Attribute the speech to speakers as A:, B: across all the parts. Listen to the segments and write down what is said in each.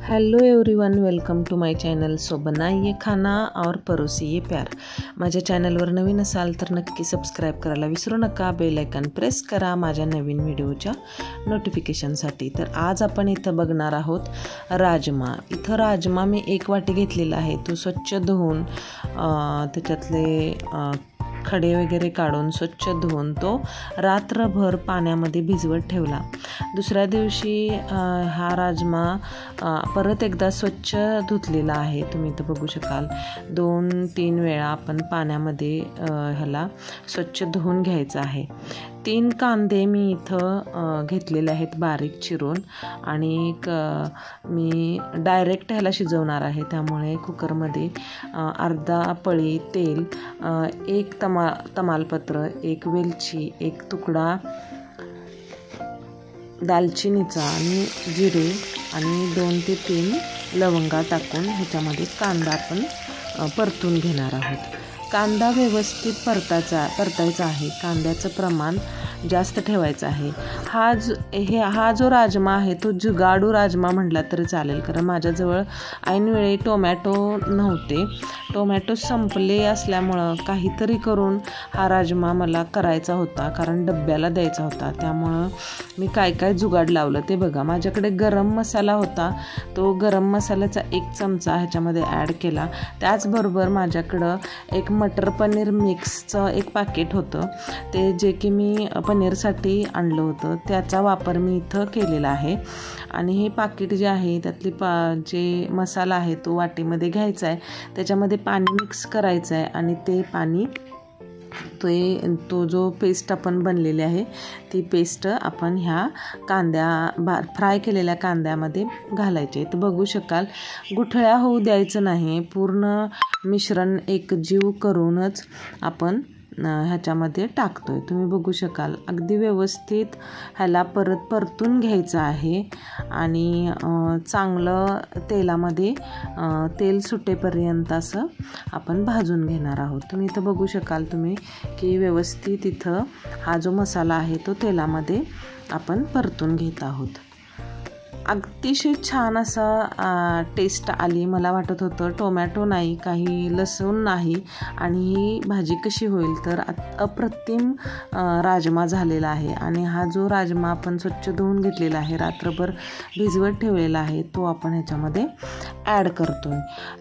A: Hello everyone, welcome to my channel. So बनाइए खाना और परोसिए प्यार। माझ्या चॅनलवर नवीन असाल तर नक्की सबस्क्राईब करायला विसरू नका। बेल आयकॉन प्रेस करा माझ्या नवीन व्हिडिओच्या नोटिफिकेशनसाठी। तर आज आपण इथं बघणार आहोत राजमा। इथं राजमा मी 1 वाटी घेतलेला आहे। तो स्वच्छ धुवून त्याच्यातले खडे वगैरे काढून स्वच्छ धुवून तो रात्रभर पाण्यामध्ये भिजवत ठेवला। दुसऱ्या दिवशी हा राजमा परत एकदा स्वच्छ धुतलेला आहे। तुम्ही इथं बघू शकाल 2-3 वेळा आपण पाण्यामध्ये ह्याला स्वच्छ धुवून घ्यायचं आहे। 3 कांदे मी इथं घेतलेले आहेत बारीक चिरून, आणि मी डायरेक्ट ह्याला शिजवणार आहे, त्यामुळे कुकरमध्ये अर्धा पळी तेल, 1 तमालपत्र, 1 वेलची, 1 तुकडा दालचिनीचा आणि जिरे आणि 2 ते 3 लवंगा टाकून ह्याच्यामध्ये कांदा आपण परतून घेणार आहोत। कांदा व्यवस्थित परतायचा आहे। कांद्याचं प्रमाण जास्त ठेवायचं आहे। हा जो राजमा आहे तो जुगाडू राजमा म्हटला तरी चालेल, कारण माझ्याजवळ ऐनवेळी टोमॅटो नव्हते। टोमॅटो संपले असल्यामुळं काहीतरी करून हा राजमा मला करायचा होता, कारण डब्याला द्यायचा होता। त्यामुळं मी काय जुगाड लावलं ते बघा। माझ्याकडे गरम मसाला होता, तो गरम मसाल्याचा 1 चमचा ह्याच्यामध्ये ॲड केला। त्याचबरोबर माझ्याकडं एक मटर पनीर मिक्सचं 1 पॅकेट होतं, ते जे की मी पनीरसाठी आणलं होतं, त्याचा वापर मी इथं केलेला आहे। आणि हे पाकिट जे आहे त्यातली जे मसाला आहे तो वाटीमध्ये घ्यायचा आहे, त्याच्यामध्ये पाणी मिक्स करायचं आहे, आणि ते पाणी तो जो पेस्ट आपण बनलेली आहे ती पेस्ट आपण ह्या फ्राय केलेल्या कांद्यामध्ये घालायची आहे। तर बघू शकाल गुठळ्या होऊ द्यायचं नाही, पूर्ण मिश्रण एकजीव करूनच आपण ह्याच्यामध्ये टाकतोय। तुम्ही बघू शकाल अगदी व्यवस्थित ह्याला परतून घ्यायचं आहे, आणि चांगलं तेलामध्ये तेल सुटेपर्यंत असं आपण भाजून घेणार आहोत। तुम्ही इथं बघू शकाल की व्यवस्थित इथं हा जो मसाला आहे तो तेलामध्ये आपण परतून घेत आहोत। अतिशय छान असा टेस्ट आली। मला वाटत होतं टोमॅटो नाही, काही लसूण नाही, आणि ही भाजी कशी होईल, तर अप्रतिम राजमा झालेला आहे। आणि हा जो राजमा आपण स्वच्छ धुवून घेतलेला आहे, रात्रभर भिजवत ठेवलेला आहे, तो आपण ह्याच्यामध्ये ॲड करतोय।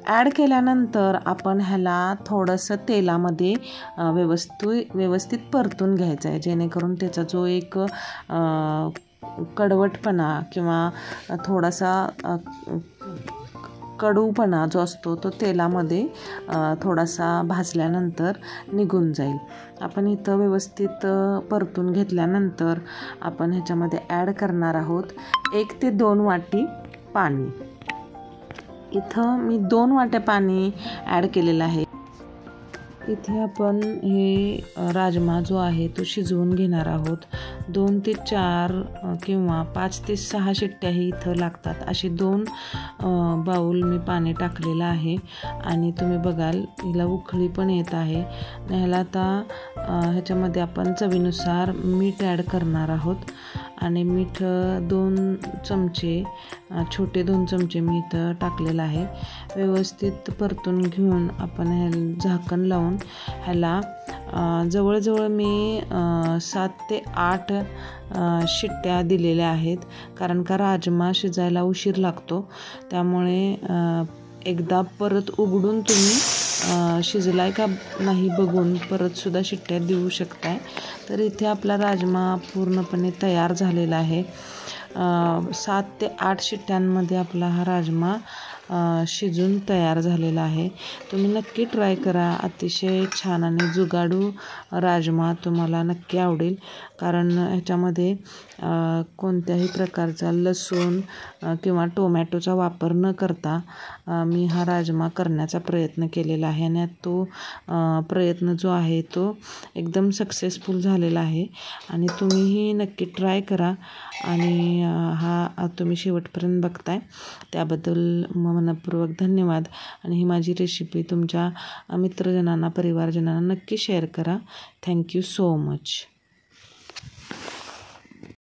A: ॲड केल्यानंतर आपण ह्याला थोडंसं तेलामध्ये व्यवस्थित परतून घ्यायचं आहे, जेणेकरून त्याचा जो एक कडवटपणा किंवा थोडासा कडूपणा जो असतो तो तेलामध्ये थोडासा भाजल्यानंतर निघून जाईल। आपण इथं व्यवस्थित परतून घेतल्यानंतर आपण ह्याच्यामध्ये ॲड करणार आहोत 1 ते 2 वाटी पाणी। इथं मी 2 वाट्या पाणी ॲड केलेलं आहे। इथे आपण हे राजमा जो आहे तो शिजवून घेणार आहोत। 2 ते 4 किंवा 5 ते 6 शिट्ट्याही इथं लागतात, अशी 2 बाऊल मी पाणी टाकलेलं आहे। आणि तुम्ही बघाल हिला उकळी पण येत आहे। ह्याला आता ह्याच्यामध्ये आपण चवीनुसार मीठ ॲड करणार आहोत, आणि मीठ 2 चमचे, छोटे 2 चमचे मी इथं टाकलेलं आहे। व्यवस्थित परतून घेऊन आपण झाकण लावून ह्याला जवळजवळ मी 7 ते 8 शिट्ट्या दिलेल्या आहेत, कारण का राजमा शिजायला उशीर लागतो। त्यामुळे एकदा परत उघडून तुम्ही शिजलाय का नाही बघून परतसुद्धा शिट्ट्या देऊ शकताय। तर इथे आपला राजमा पूर्णपणे तयार झालेला आहे। 7 ते 8 शिट्ट्यांमध्ये आपला हा राजमा शिजून तयार झालेला आहे. तुम्ही नक्की ट्राय करा. अतिशय छान आणि जुगाडू राजमा तुम्हाला नक्की आवडेल. कारण ह्याच्यामध्ये कोणत्याही प्रकारचा लसूण किंवा टोमॅटोचा वापर न करता मी हा राजमा करण्याचा प्रयत्न केलेला आहे आणि तो प्रयत्न जो आहे तो एकदम सक्सेसफुल झालेला आहे. आणि तुम्हीही नक्की ट्राय करा. आणि हा तुम्ही शेवटपर्यंत बघताय त्याबद्दल मनःपूर्वक धन्यवाद. आणि ही माझी रेसिपी तुमच्या मित्रजनांना, परिवारजनांना नक्की शेअर करा. Thank you so much.